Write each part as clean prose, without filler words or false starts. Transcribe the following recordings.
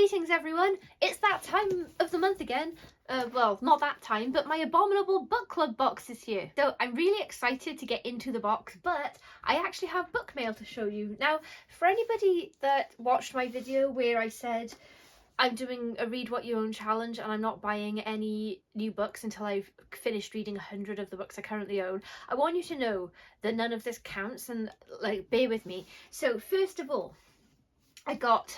Bleatings, everyone! It's that time of the month again. Well, not that time, but my Abominable book club box is here. So I'm really excited to get into the box, but I actually have book mail to show you. Now, for anybody that watched my video where I said I'm doing a read what you own challenge and I'm not buying any new books until I've finished reading 100 of the books I currently own, I want you to know that none of this counts, and like, bear with me. So first of all, I got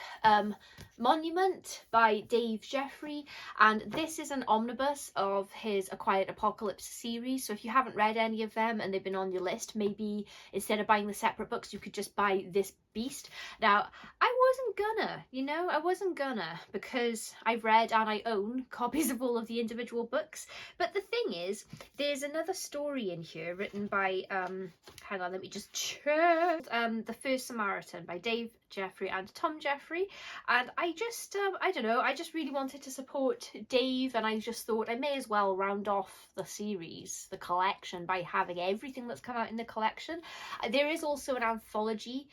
Monument by Dave Jeffrey, and this is an omnibus of his A Quiet Apocalypse series. So if you haven't read any of them and they've been on your list, maybe instead of buying the separate books you could just buy this beast. Now, I wasn't gonna because I've read and I own copies of all of the individual books. But the thing is, there's another story in here written by hang on, let me just check. The First Samaritan by Dave Jeffrey and Tom Jeffrey, and I just I don't know, I just really wanted to support Dave, and I just thought I may as well round off the series, the collection, by having everything that's come out in the collection. There is also an anthology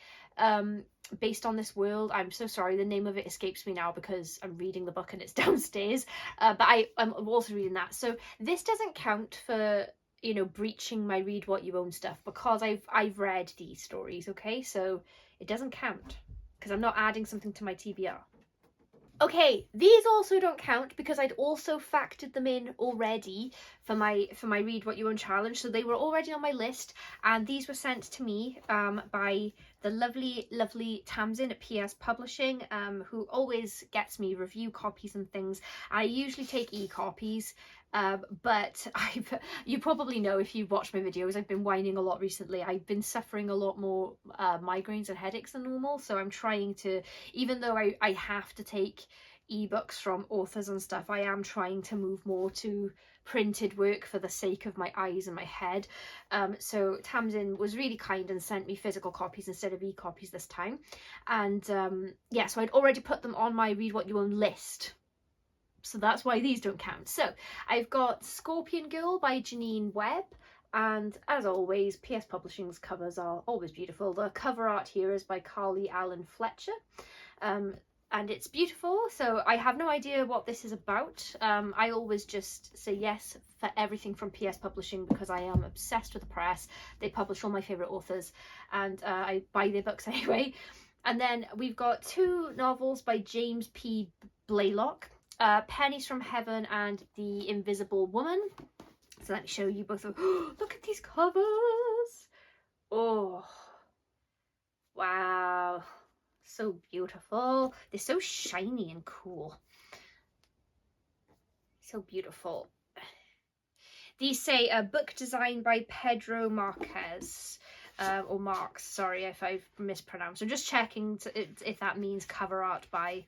based on this world. I'm so sorry, the name of it escapes me now because I'm reading the book and it's downstairs, but I'm also reading that. So this doesn't count for, you know, breaching my read what you own stuff, because I've read these stories, okay? So it doesn't count because I'm not adding something to my TBR. Okay, these also don't count because I'd also factored them in already for my read what you own challenge, so they were already on my list, and these were sent to me by the lovely Tamsin at PS Publishing, who always gets me review copies and things. I usually take e-copies, but you probably know if you've watched my videos, I've been whining a lot recently. I've been suffering a lot more migraines and headaches than normal, so I'm trying to, even though I have to take ebooks from authors and stuff, I am trying to move more to printed work for the sake of my eyes and my head. So Tamsin was really kind and sent me physical copies instead of e-copies this time, and yeah, so I'd already put them on my read what you own list, so that's why these don't count. So I've got Scorpion Girl by Janine Webb, and as always, PS Publishing's covers are always beautiful. The cover art here is by Carly Allen Fletcher, and it's beautiful. So I have no idea what this is about. I always just say yes for everything from PS Publishing because I am obsessed with the press. They publish all my favourite authors, and I buy their books anyway. And then we've got two novels by James P. Blaylock, Pennies from Heaven and The Invisible Woman. So let me show you both of them. Look at these covers! Oh, wow, so beautiful. They're so shiny and cool. So beautiful. These say a book designed by Pedro Marquez. Or Marx, sorry if I've mispronounced. I'm just checking if that means cover art by,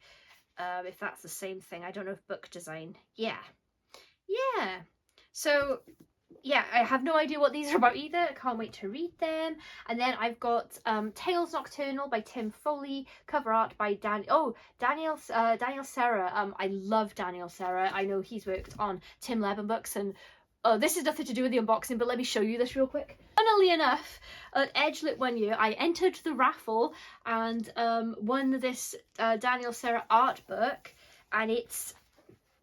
if that's the same thing. I don't know if book design. Yeah. So yeah, I have no idea what these are about either. I can't wait to read them. And then I've got Tales Nocturnal by Tim Foley, cover art by Daniel Serra. I love Daniel Serra. I know he's worked on Tim Leben books, and this is nothing to do with the unboxing, but let me show you this real quick. Funnily enough, at Edgelit one year, I entered the raffle and won this Daniel Serra art book, and it's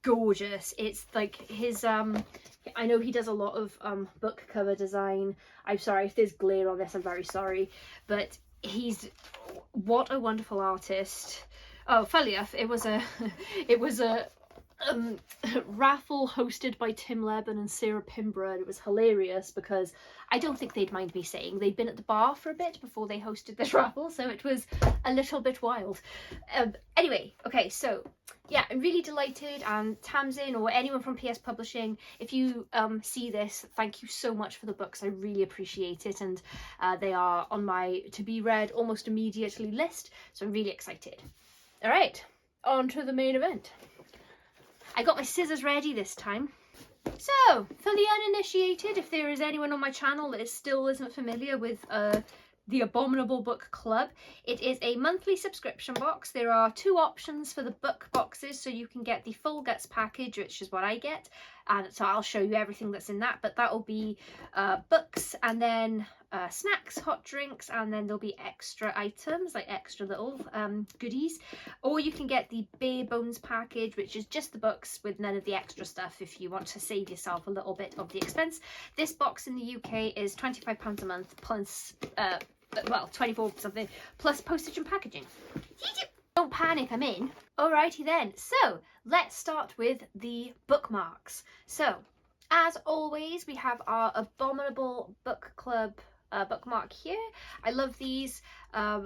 gorgeous. It's like his I know he does a lot of book cover design. I'm sorry if there's glare on this, I'm very sorry, but what a wonderful artist. Oh, funnily enough, it was a raffle hosted by Tim Leben and Sarah Pimbra, and it was hilarious because I don't think they'd mind me saying they'd been at the bar for a bit before they hosted this raffle, so it was a little bit wild. Anyway, okay, so yeah, I'm really delighted, and Tamsin or anyone from PS Publishing, if you see this, thank you so much for the books. I really appreciate it, and they are on my to be read almost immediately list, so I'm really excited. All right, on to the main event. I got my scissors ready this time. So, for the uninitiated, if there is anyone on my channel that still isn't familiar with the Abominable Book Club, it is a monthly subscription box. There are two options for the book boxes, so you can get the Full Guts package, which is what I get, and so I'll show you everything that's in that, but that will be books, and then snacks, hot drinks, and then there'll be extra items, like extra little goodies. Or you can get the bare bones package, which is just the books with none of the extra stuff if you want to save yourself a little bit of the expense. This box in the UK is £25 a month plus well, 24 something plus postage and packaging. Don't panic, I'm in. Alrighty then, so let's start with the bookmarks. So as always, we have our Abominable Book Club bookmark here. I love these. I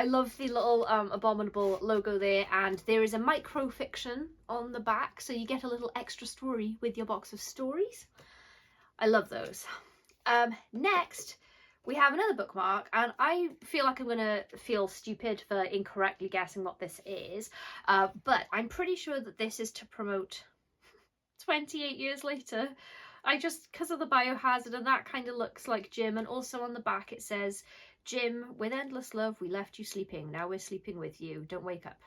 love the little Abominable logo there, and there is a microfiction on the back, so you get a little extra story with your box of stories. I love those. Next, we have another bookmark, and I feel like I'm gonna feel stupid for incorrectly guessing what this is, but I'm pretty sure that this is to promote 28 years later. I just, because of the biohazard, and that kind of looks like Jim, and also on the back it says, Jim, with endless love we left you sleeping, now we're sleeping with you, don't wake up.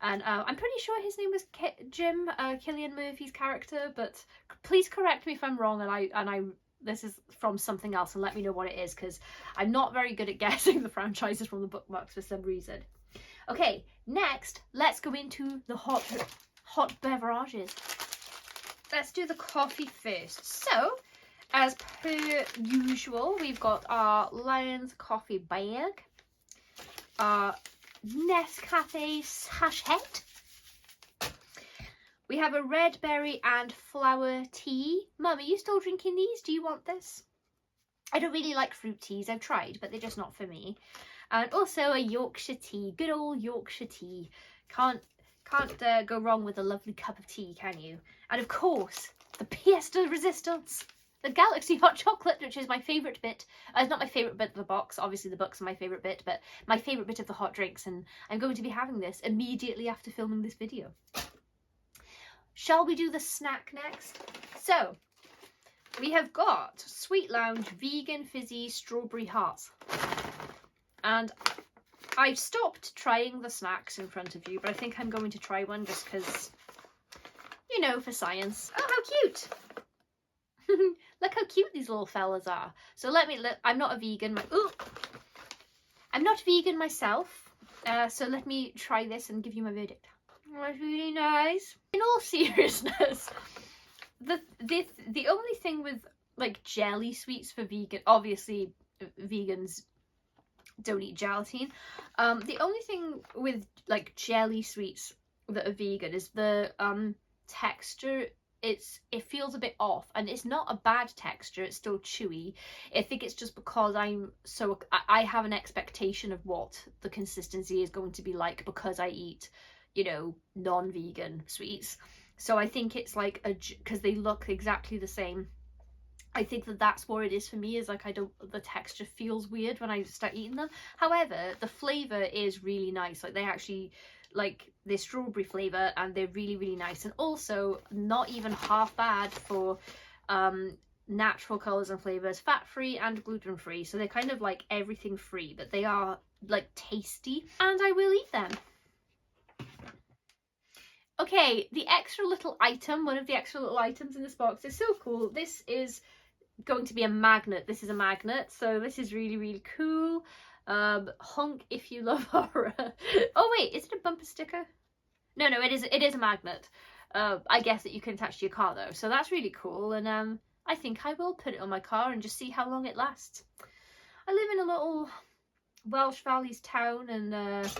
And I'm pretty sure his name was Jim, Cillian Murphy's character, but please correct me if I'm wrong, and this is from something else, and let me know what it is, because I'm not very good at guessing the franchises from the bookmarks for some reason. Okay, next, let's go into the hot beverages. Let's do the coffee first. So, as per usual, we've got our Lions coffee bag, our Nescafe sachet. We have a red berry and flower tea. Mum, are you still drinking these? Do you want this? I don't really like fruit teas. I've tried, but they're just not for me. And also a Yorkshire tea. Good old Yorkshire tea. Can't go wrong with a lovely cup of tea, can you? And of course, the pièce de résistance, the Galaxy hot chocolate, which is my favourite bit. It's not my favourite bit of the box. Obviously, the books are my favourite bit, but my favourite bit of the hot drinks. And I'm going to be having this immediately after filming this video. Shall we do the snack next? So, we have got Sweet Lounge Vegan Fizzy Strawberry Hearts. And I've stopped trying the snacks in front of you, but I think I'm going to try one just because, you know, for science. Oh, how cute! Look how cute these little fellas are. So I'm not a vegan. I'm not vegan myself, so let me try this and give you my verdict. That's really nice. In all seriousness, the only thing with like jelly sweets for vegan, obviously vegans don't eat gelatin. The only thing with like jelly sweets that are vegan is the texture. It feels a bit off, and it's not a bad texture, it's still chewy. I think it's just because I have an expectation of what the consistency is going to be like because I eat, you know, non-vegan sweets. So I think it's like because they look exactly the same. I think that's what it is for me, is like the texture feels weird when I start eating them. However, the flavour is really nice. Like they actually, like, they're strawberry flavour and they're really, really nice. And also not even half bad for natural colours and flavours, fat-free and gluten-free. So they're kind of like everything free, but they are like tasty and I will eat them. Okay, the extra little item, one of the extra little items in this box is so cool. This is going to be a magnet. This is a magnet, so this is really, really cool. Honk if you love horror. Oh wait, is it a bumper sticker? No, it is a magnet. I guess that you can attach to your car though, so that's really cool. And I think I will put it on my car and just see how long it lasts. I live in a little Welsh Valleys town, and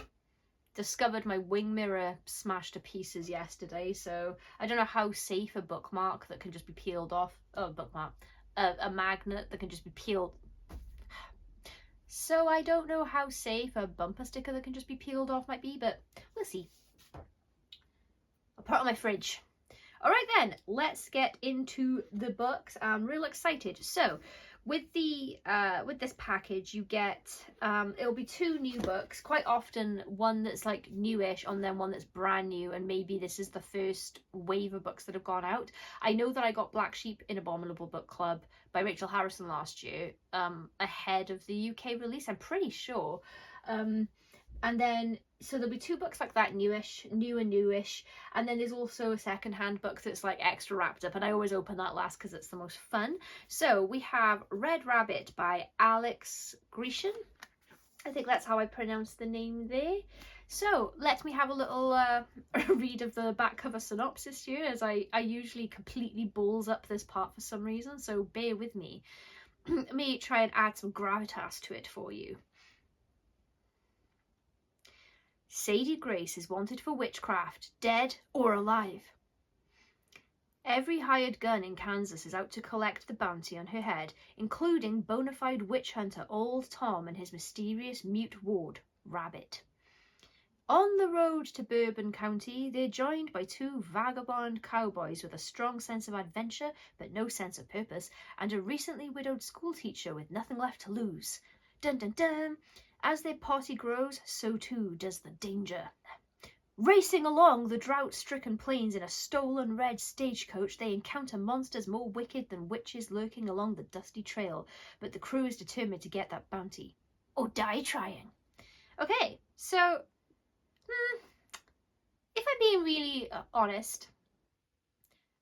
discovered my wing mirror smashed to pieces yesterday, so I don't know how safe a bookmark that can just be peeled off, a magnet that can just be peeled, so I don't know how safe a bumper sticker that can just be peeled off might be, but we'll see. I'll put it on my fridge. Alright then, let's get into the books. I'm real excited. So with this package you get it'll be 2 new books, quite often one that's like newish and then one that's brand new, and maybe this is the first wave of books that have gone out. I know that I got Black Sheep in Abominable Book Club by Rachel Harrison last year, ahead of the UK release, I'm pretty sure. And then, so there'll be 2 books like that, new and newish. And then there's also a second-hand book that's like extra wrapped up, and I always open that last because it's the most fun. So we have Red Rabbit by Alex Grecian. I think that's how I pronounce the name there. So let me have a little read of the back cover synopsis here, as I usually completely balls up this part for some reason, so bear with me. Let me try and add some gravitas to it for you. Sadie Grace is wanted for witchcraft, dead or alive. Every hired gun in Kansas is out to collect the bounty on her head, including bona fide witch hunter Old Tom and his mysterious mute ward, Rabbit. On the road to Bourbon County, they're joined by 2 vagabond cowboys with a strong sense of adventure but no sense of purpose, and a recently widowed schoolteacher with nothing left to lose. Dun dun dun! As their party grows, so too does the danger. Racing along the drought-stricken plains in a stolen red stagecoach, they encounter monsters more wicked than witches lurking along the dusty trail, but the crew is determined to get that bounty. Or die trying. Okay, so, if I'm being really honest,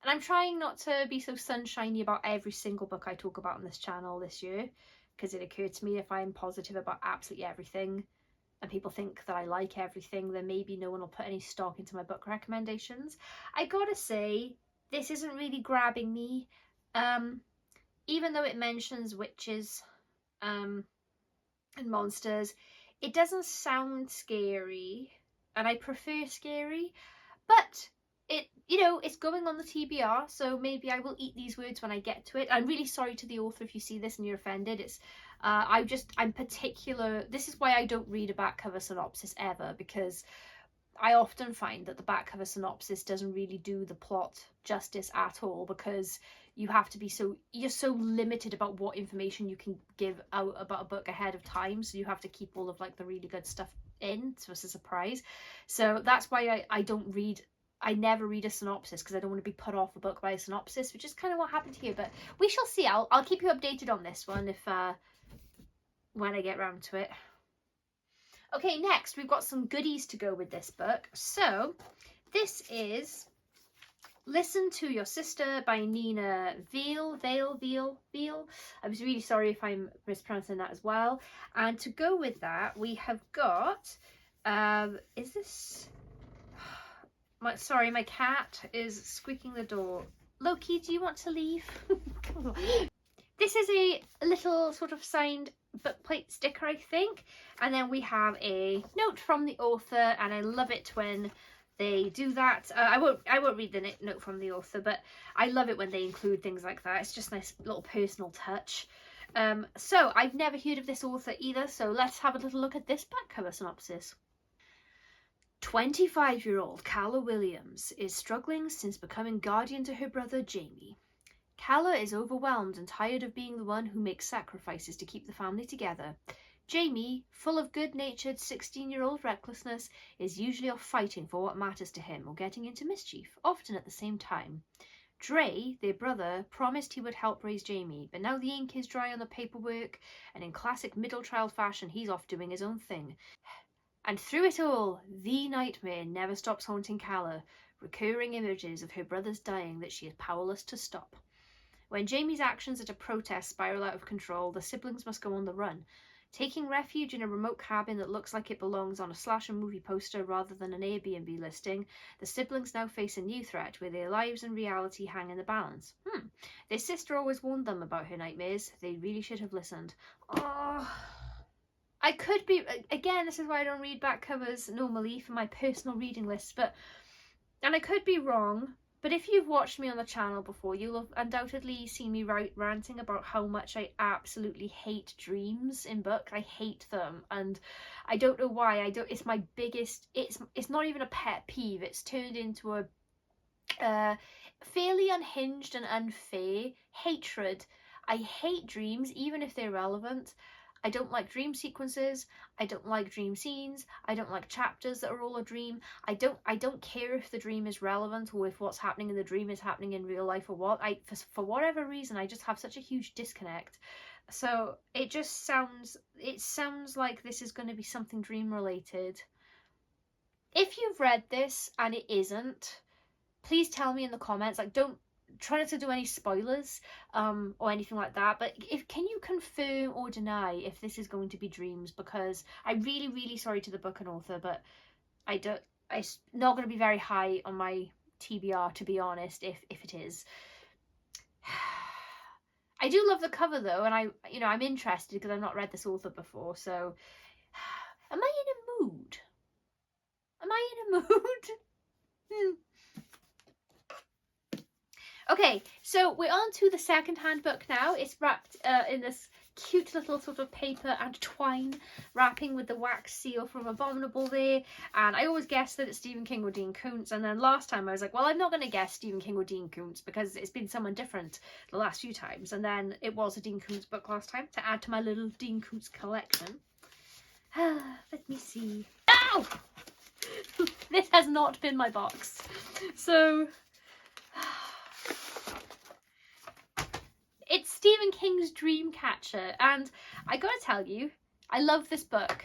and I'm trying not to be so sunshiny about every single book I talk about on this channel this year, because it occurred to me if I'm positive about absolutely everything, and people think that I like everything, then maybe no one will put any stock into my book recommendations. I gotta say, this isn't really grabbing me. Even though it mentions witches and monsters, it doesn't sound scary, and I prefer scary, but it, you know, it's going on the TBR, so maybe I will eat these words when I get to it. I'm really sorry to the author if you see this and you're offended. It's I'm particular. This is why I don't read a back cover synopsis ever, because I often find that the back cover synopsis doesn't really do the plot justice at all, because you have to be you're so limited about what information you can give out about a book ahead of time, so you have to keep all of like the really good stuff in, so it's a surprise. So that's why I never read a synopsis, because I don't want to be put off a book by a synopsis, which is kind of what happened here. But we shall see. I'll keep you updated on this one if when I get round to it. Okay, next we've got some goodies to go with this book. So this is Listen to Your Sister by Nina Veal. I was really sorry if I'm mispronouncing that as well. And to go with that, we have got is this sorry, my cat is squeaking the door. Loki, do you want to leave? This is a little sort of signed book plate sticker, I think. And then we have a note from the author, and I love it when they do that. I won't read the note from the author, but I love it when they include things like that. It's just a nice little personal touch. So I've never heard of this author either, so let's have a little look at this back cover synopsis. 25-year-old Calla Williams is struggling since becoming guardian to her brother Jamie. Calla is overwhelmed and tired of being the one who makes sacrifices to keep the family together. Jamie, full of good-natured 16-year-old recklessness, is usually off fighting for what matters to him or getting into mischief, often at the same time. Dre, their brother, promised he would help raise Jamie, but now the ink is dry on the paperwork, and in classic middle child fashion, he's off doing his own thing. And through it all, the nightmare never stops haunting Calla, recurring images of her brother's dying that she is powerless to stop. When Jamie's actions at a protest spiral out of control, the siblings must go on the run. Taking refuge in a remote cabin that looks like it belongs on a slasher movie poster rather than an Airbnb listing, the siblings now face a new threat where their lives and reality hang in the balance. Their sister always warned them about her nightmares. They really should have listened. Oh, I could be, again, this is why I don't read back covers normally for my personal reading list, and I could be wrong. But if you've watched me on the channel before, you'll have undoubtedly seen me ranting about how much I absolutely hate dreams in books. I hate them, and I don't know why. It's my biggest. It's not even a pet peeve. It's turned into a fairly unhinged and unfair hatred. I hate dreams, even if they're relevant. I don't like dream sequences. I don't like dream scenes. I don't like chapters that are all a dream. I don't care if the dream is relevant or if what's happening in the dream is happening in real life or what. For whatever reason, I just have such a huge disconnect So it just sounds, like this is going to be something dream related. If you've read this and it isn't, please tell me in the comments. Like, don't try not to do any spoilers or anything like that, but can you confirm or deny if this is going to be dreams? Because I'm really sorry to the book and author, but it's not going to be very high on my TBR, to be honest, if it is. I do love the cover though, and I'm interested because I've not read this author before. So am I in a mood? Okay, so we're on to the second-hand book now. It's wrapped in this cute little sort of paper and twine wrapping with the wax seal from Abominable there. And I always guess that it's Stephen King or Dean Koontz. And then last time I was like, well, I'm not going to guess Stephen King or Dean Koontz because it's been someone different the last few times. And then it was a Dean Koontz book last time to add to my little Dean Koontz collection. Let me see. Ow! This has not been my box. So it's Stephen King's Dreamcatcher, and I gotta tell you, I love this book,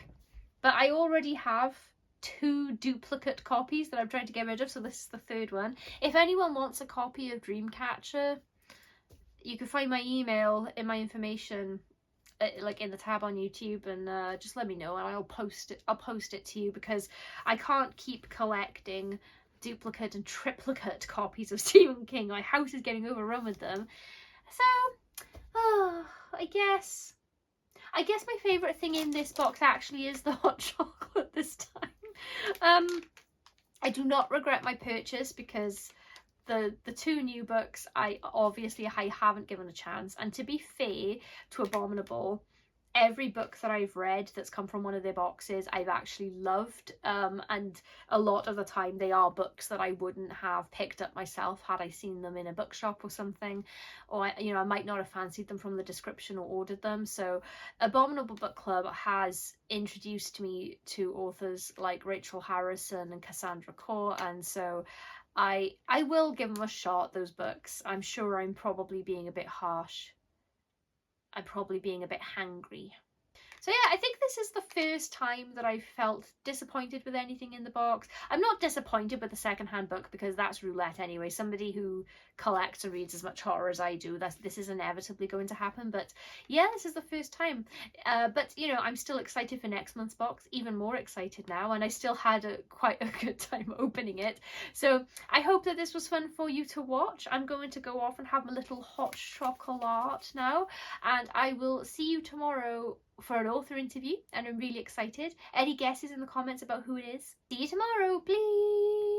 but I already have 2 duplicate copies that I'm trying to get rid of, so this is the 3rd one. If anyone wants a copy of Dreamcatcher, you can find my email in my information, like in the tab on YouTube, and just let me know and I'll post it to you, because I can't keep collecting duplicate and triplicate copies of Stephen King. My house is getting overrun with them. So, I guess my favourite thing in this box actually is the hot chocolate this time. I do not regret my purchase because the 2 new books I haven't given a chance, and to be fair to Abominable, every book that I've read that's come from one of their boxes I've actually loved, and a lot of the time they are books that I wouldn't have picked up myself had I seen them in a bookshop or something, or I might not have fancied them from the description or ordered them. So Abominable Book Club has introduced me to authors like Rachel Harrison and Cassandra Khaw, and so I will give them a shot, those books. I'm sure I'm probably being a bit harsh. I'm probably being a bit hangry. So yeah, I think this is the first time that I've felt disappointed with anything in the box. I'm not disappointed with the second-hand book because that's roulette anyway. Somebody who collects and reads as much horror as I do, this is inevitably going to happen. But yeah, this is the first time. But you know, I'm still excited for next month's box, even more excited now, and I still had quite a good time opening it. So I hope that this was fun for you to watch. I'm going to go off and have my little hot chocolate now, and I will see you tomorrow for an author interview, and I'm really excited. Any guesses in the comments about who it is? See you tomorrow, please!